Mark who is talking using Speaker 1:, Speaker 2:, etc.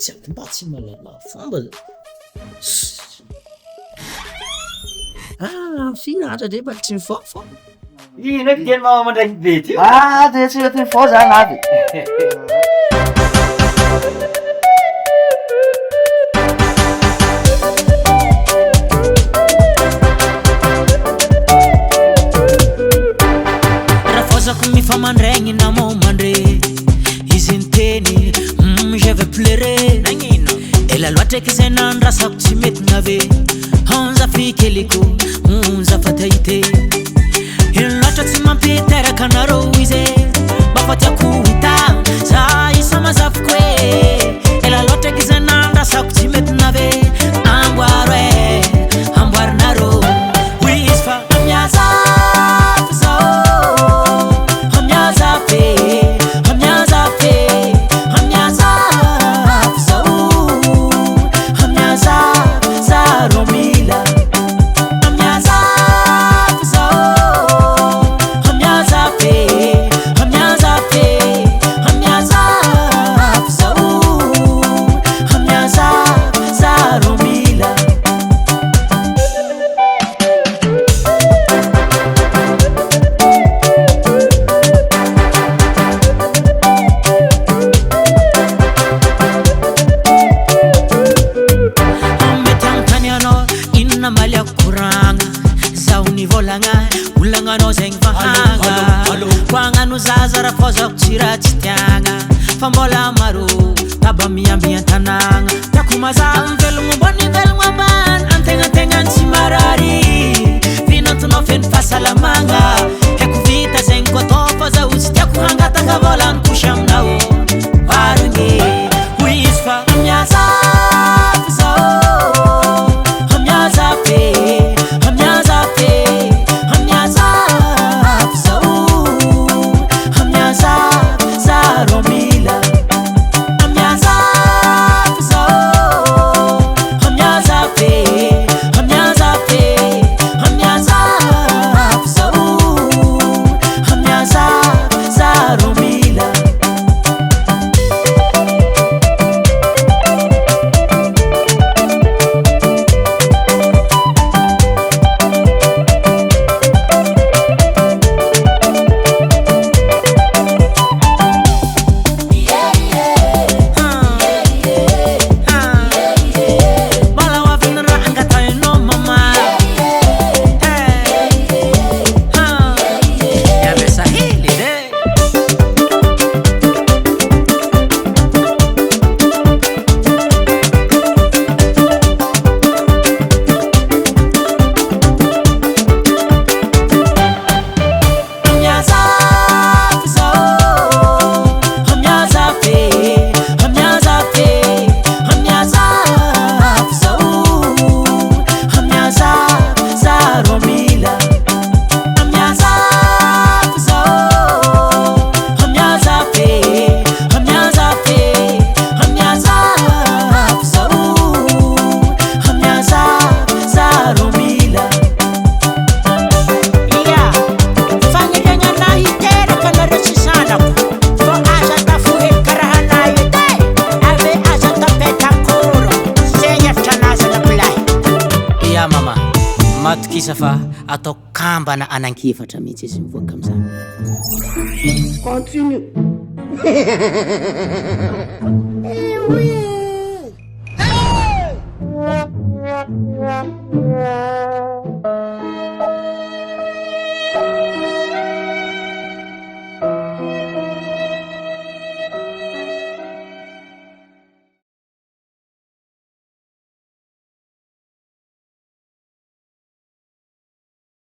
Speaker 1: sady mba tsy malala fomba finatra dre mba tsy mifofo
Speaker 2: ino ndraiky teny mama mandraiky be ty
Speaker 3: de tsy teny fo zany avy
Speaker 4: Mandregny na mo mandre izy nteny je veux pleurer nagnino ela loatra ke zay nandrasako tsy mety nave hanzafy keliko zafatahite ino loatra tsy mampiteraka anarô izy mba fa tiako hita za isa mazafiko e ela loatra ke zay nandrasako tsy mety nave amboaro e amboarinarô izy fa miazafy zao fambola maro taba miambia tananga takumaza mvelungu boni velungu aman antenga nsi marari vinantuno fen fasalamanga heku vita zenko tofa za uzi tiaku hanga takavola nkushamnao warungi uisfa mnyaza Fa atao kambana anankefatra mihitsy izy mivoaka am'zany.
Speaker 3: Continue.
Speaker 5: Oui.